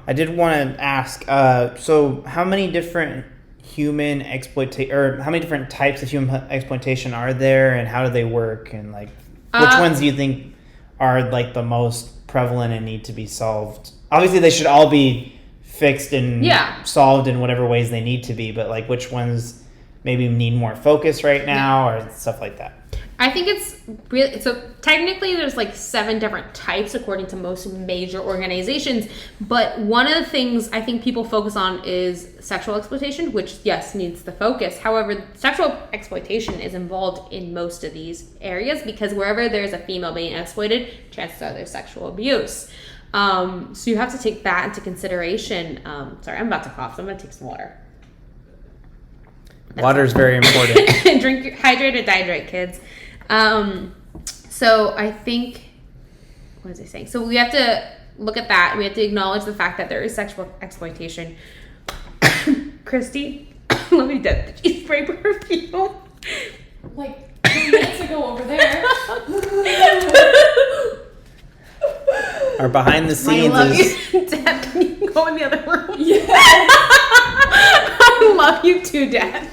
I did want to ask, so how many different how many different types of human exploitation are there, and how do they work, and like which ones do you think are like the most prevalent and need to be solved? Obviously, they should all be fixed and solved in whatever ways they need to be, but like which ones maybe need more focus right now or stuff like that? I think it's really, so technically there's like 7 different types according to most major organizations, but one of the things I think people focus on is sexual exploitation, which yes, needs the focus. However, sexual exploitation is involved in most of these areas because wherever there's a female being exploited, chances are there's sexual abuse. So you have to take that into consideration. Sorry, I'm about to cough, so I'm going to take some water. Water is very important. Hydrate or dihydrate, kids. So I think, what was I saying? So we have to look at that. We have to acknowledge the fact that there is sexual exploitation. Christy, let me did you spray perfume? Like 2 minutes ago over there. Our behind the scenes is... Dad, can you go in the other room? Yeah. I love you too, Dad.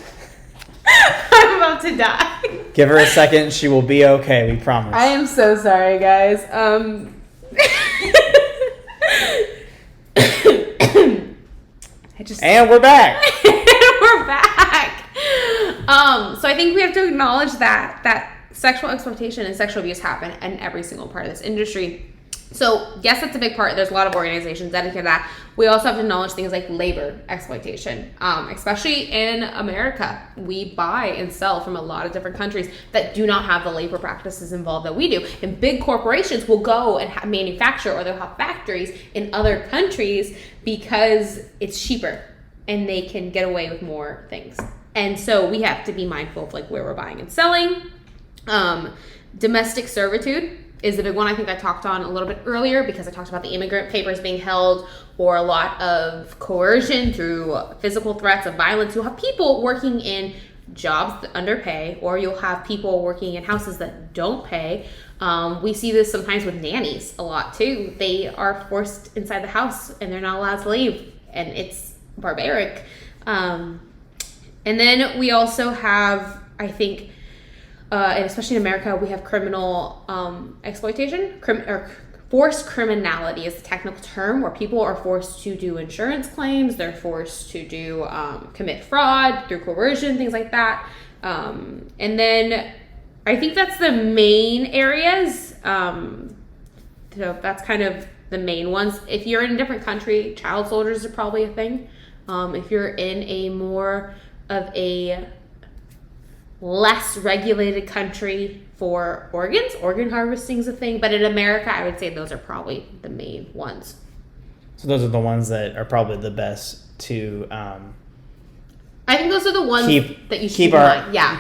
I'm about to die. Give her a second. She will be okay. We promise. I am so sorry, guys. And we're back. We're back. So I think we have to acknowledge that sexual exploitation and sexual abuse happen in every single part of this industry. So yes, that's a big part. There's a lot of organizations dedicated to that. We also have to acknowledge things like labor exploitation, especially in America. We buy and sell from a lot of different countries that do not have the labor practices involved that we do. And big corporations will go and manufacture, or they'll have factories in other countries because it's cheaper and they can get away with more things. And so we have to be mindful of like where we're buying and selling. Domestic servitude is the big one I think I talked on a little bit earlier because I talked about the immigrant papers being held, or a lot of coercion through physical threats of violence. You'll have people working in jobs that underpay, or you'll have people working in houses that don't pay. We see this sometimes with nannies a lot too. They are forced inside the house and they're not allowed to leave, and it's barbaric. And then we also have, I think, and especially in America, we have criminal exploitation, or forced criminality is the technical term, where people are forced to do insurance claims, they're forced to do commit fraud through coercion, things like that. And then I think that's the main areas. So that's kind of the main ones. If you're in a different country, child soldiers are probably a thing. If you're in a more of a less regulated country for organ harvesting is a thing, but in America I would say those are probably the main ones. So those are the ones that are probably the best to I think those are the ones that you should keep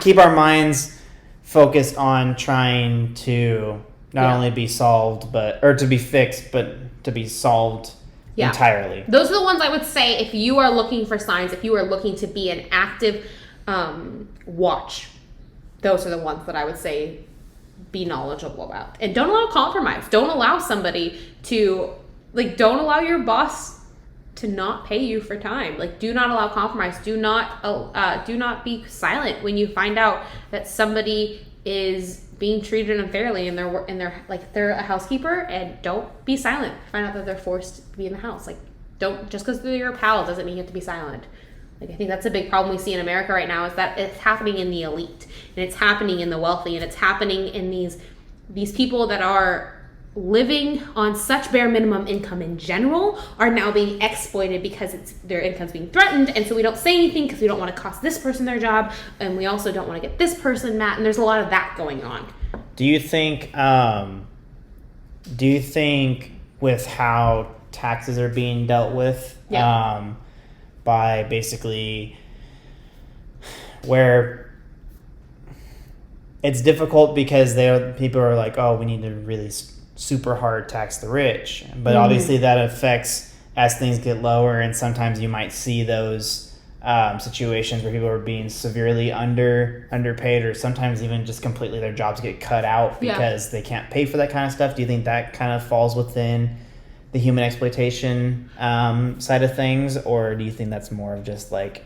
keep our minds focused on trying to not only be solved or to be fixed, but to be solved entirely. Those are the ones I would say if you are looking for signs, if you are looking to be an active watch, those are the ones that I would say be knowledgeable about. And don't allow compromise. Don't allow somebody to, don't allow your boss to not pay you for time. Do not allow compromise. Do not be silent when you find out that somebody is being treated unfairly and they're a housekeeper, and don't be silent. Find out that they're forced to be in the house. Don't, just because they're your pal doesn't mean you have to be silent. I think that's a big problem we see in America right now, is that it's happening in the elite, and it's happening in the wealthy, and it's happening in these people that are living on such bare minimum income in general are now being exploited because their income's being threatened. And so we don't say anything because we don't want to cost this person their job, and we also don't want to get this person mad, and there's a lot of that going on. Do you think with how taxes are being dealt with, by basically where it's difficult because people are like, oh, we need to really super hard tax the rich, but obviously that affects as things get lower, and sometimes you might see those situations where people are being severely underpaid, or sometimes even just completely their jobs get cut out because they can't pay for that kind of stuff. Do you think that kind of falls within the human exploitation side of things, or do you think that's more of just like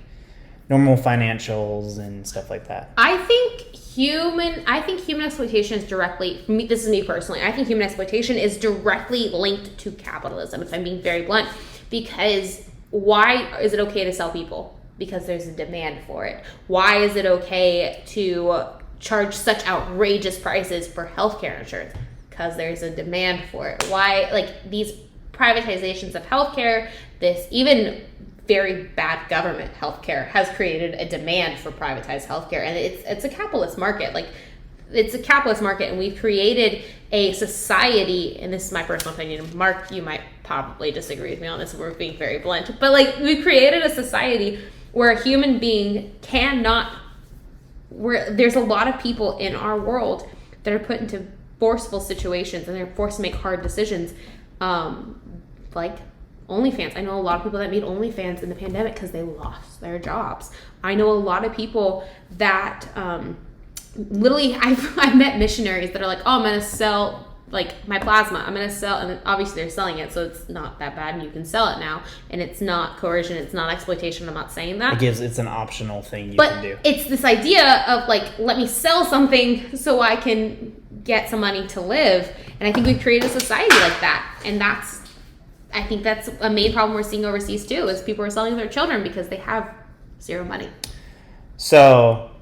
normal financials and stuff like that? I think human exploitation is directly, this is me personally, I think human exploitation is directly linked to capitalism, if I'm being very blunt, because why is it okay to sell people? Because there's a demand for it. Why is it okay to charge such outrageous prices for healthcare insurance? Because there's a demand for it. Why, like, these privatizations of healthcare, this even very bad government healthcare has created a demand for privatized healthcare, and it's a capitalist market. Like, it's a capitalist market, and we've created a society, and this is my personal opinion. Mark, you might probably disagree with me on this, and we're being very blunt, but like, we've created a society where a human being where there's a lot of people in our world that are put into forceful situations, and they're forced to make hard decisions, like OnlyFans. I know a lot of people that made OnlyFans in the pandemic because they lost their jobs. I know a lot of people that literally, I've met missionaries that are like, oh, I'm going to sell like my plasma. I'm going to sell, and obviously they're selling it, so it's not that bad, and you can sell it now, and it's not coercion, it's not exploitation. I'm not saying that. It's an optional thing you can do. But it's this idea of like, let me sell something so I can get some money to live, and I think we've created a society like that, and I think that's a main problem we're seeing overseas too, is people are selling their children because they have zero money. So,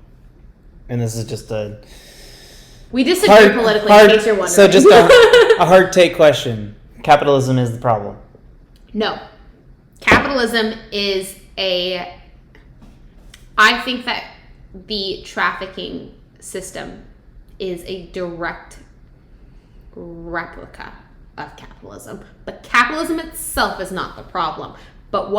and this is just we disagree politically, in case you're wondering. So just a hard take question. Capitalism is the problem. No. Capitalism is I think that the trafficking system is a direct replica of capitalism. But capitalism itself is not the problem. But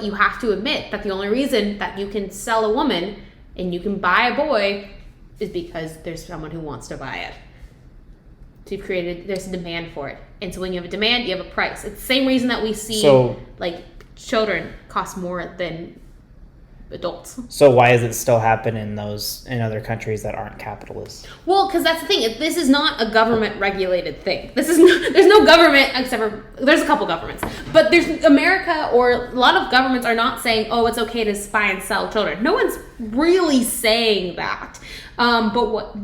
you have to admit that the only reason that you can sell a woman and you can buy a boy is because there's someone who wants to buy it. So there's a demand for it. And so when you have a demand, you have a price. It's the same reason that we see like children cost more than adults. So why does it still happen in other countries that aren't capitalist? Well, because that's the thing. This is not a government regulated thing. There's no government except for there's a couple governments, but there's America, or a lot of governments are not saying, oh, it's okay to buy and sell children. No one's really saying that. But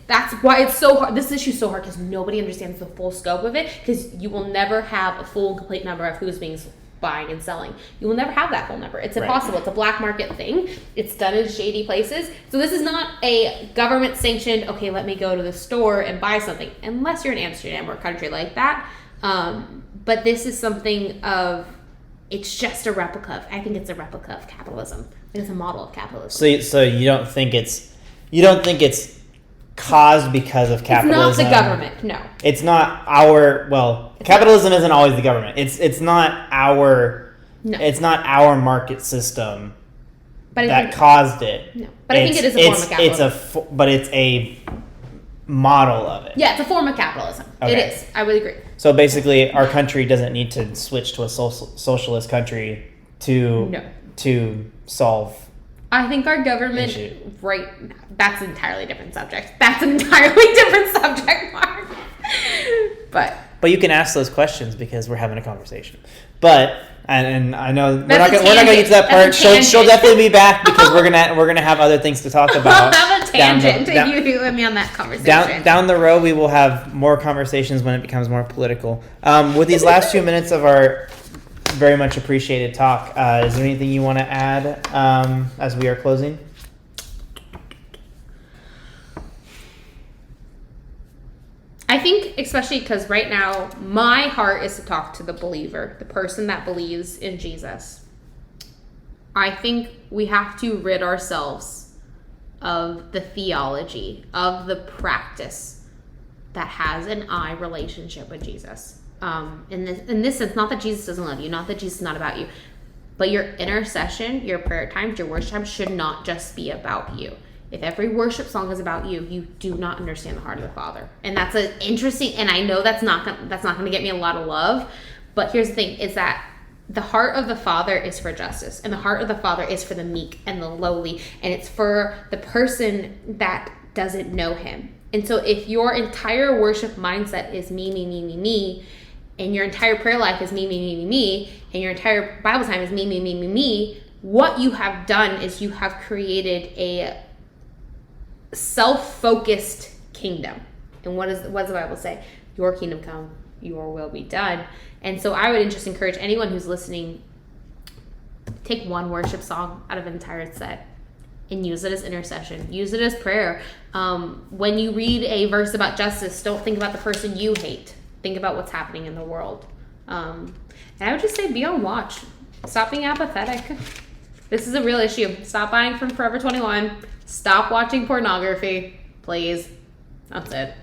that's why it's so hard. This issue is so hard because nobody understands the full scope of it, because you will never have a full and complete number of who's being buying and selling. You will never have that full number. It's impossible. Right. It's a black market thing. It's done in shady places. So this is not a government sanctioned, okay, let me go to the store and buy something, unless you're in Amsterdam or a country like that. But this is something it's just a replica of, I think it's a replica of capitalism. It's a model of capitalism. So you don't think it's caused because of capitalism? It's not the government, no. It's not capitalism isn't always the government. It's not our market system that caused it. No, but I think it is a form of capitalism. But it's a model of it. Yeah, it's a form of capitalism. Okay. It is. I would agree. So basically, our country doesn't need to switch to a socialist country to solve. I think our government, that's an entirely different subject. That's an entirely different subject, Mark. But you can ask those questions because we're having a conversation. But and I know we're not going to get to that part. She'll definitely be back because we're gonna have other things to talk about. We'll have a tangent if you let me on that conversation. Down the road, we will have more conversations when it becomes more political. With these last 2 minutes of our very much appreciated talk, is there anything you want to add as we are closing? I think, especially because right now, my heart is to talk to the believer, the person that believes in Jesus. I think we have to rid ourselves of the theology, of the practice that has an I relationship with Jesus. In this sense, not that Jesus doesn't love you, not that Jesus is not about you, but your intercession, your prayer times, your worship times should not just be about you. If every worship song is about you, you do not understand the heart of the Father. And that's an interesting, and I know that's not going to get me a lot of love, but here's the thing, is that the heart of the Father is for justice, and the heart of the Father is for the meek and the lowly, and it's for the person that doesn't know him. And so if your entire worship mindset is me, and your entire prayer life is me, and your entire Bible time is me, what you have done is you have created a self-focused kingdom. And what does the Bible say? Your kingdom come, your will be done. And so I would just encourage anyone who's listening, take one worship song out of an entire set and use it as intercession. Use it as prayer. When you read a verse about justice, don't think about the person you hate. Think about what's happening in the world. And I would just say be on watch. Stop being apathetic. This is a real issue. Stop buying from Forever 21. Stop watching pornography, please. That's it.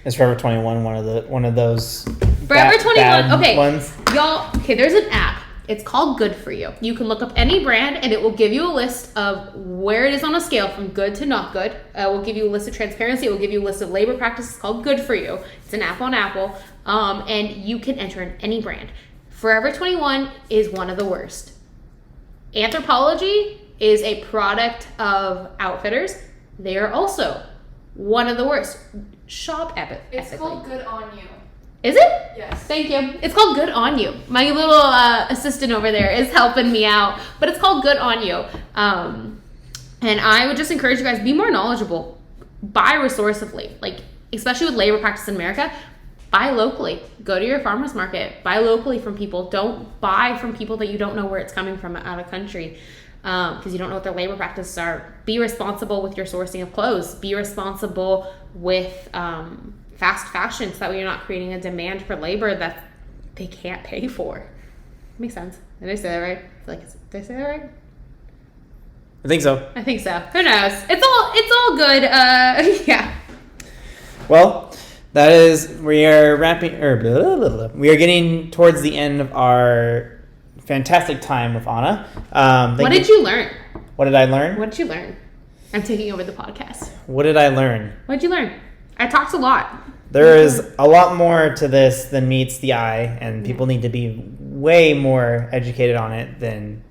Is Forever 21 one of those Forever 21. bad Okay, ones? y'all. Okay, there's an app. It's called Good For You. You can look up any brand, and it will give you a list of where it is on a scale from good to not good. It will give you a list of transparency. It will give you a list of labor practices called Good For You. It's an app on Apple, and you can enter in any brand. Forever 21 is one of the worst. Anthropologie is a product of Outfitters. They are also one of the worst. Shop ethically. It's called Good On You. Is it? Yes. Thank you. It's called Good On You. My little assistant over there is helping me out, but it's called Good On You. And I would just encourage you guys, be more knowledgeable. Buy resourcefully. Like, especially with labor practice in America, buy locally. Go to your farmer's market. Buy locally from people. Don't buy from people that you don't know where it's coming from out of country, because you don't know what their labor practices are. Be responsible with your sourcing of clothes. Be responsible with fast fashion, so that way you're not creating a demand for labor that they can't pay for. Makes sense. Did I say that right? Did I say that right? I think so. I think so. Who knows? It's all good. Yeah. Well, we are we are getting towards the end of our fantastic time with Anna. What did you learn? What did I learn? What did you learn? I'm taking over the podcast. What did I learn? What did you learn? I talked a lot. There is a lot more to this than meets the eye, and people need to be way more educated on it than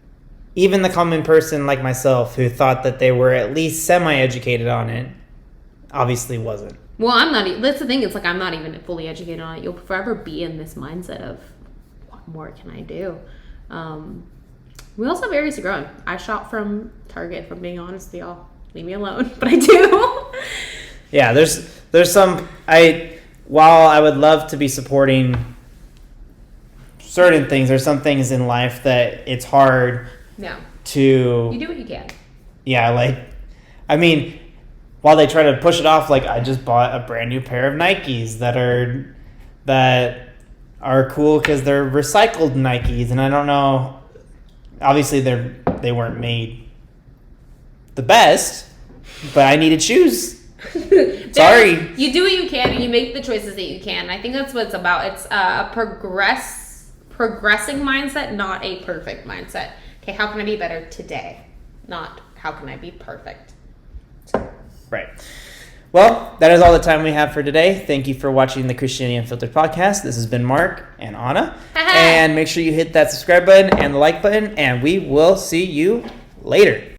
even the common person like myself, who thought that they were at least semi-educated on it, obviously wasn't. Well, I'm not. That's the thing. It's like I'm not even fully educated on it. You'll forever be in this mindset of, what more can I do? We also have areas to grow in. I shop from Target, if I'm being honest with y'all. Leave me alone, but I do. Yeah, there's some. While I would love to be supporting certain things, there's some things in life that it's hard. No. To. You do what you can. Yeah, while they try to push it off, like I just bought a brand new pair of Nikes that are cool because they're recycled Nikes, and I don't know. Obviously, they weren't made the best, but I needed shoes. Sorry. You do what you can, and you make the choices that you can. I think that's what it's about. It's a progressing mindset, not a perfect mindset. Okay, how can I be better today? Not how can I be perfect. Right. Well, that is all the time we have for today. Thank you for watching the Christianity Unfiltered podcast. This has been Mark and Anna. And make sure you hit that subscribe button and the like button, and we will see you later.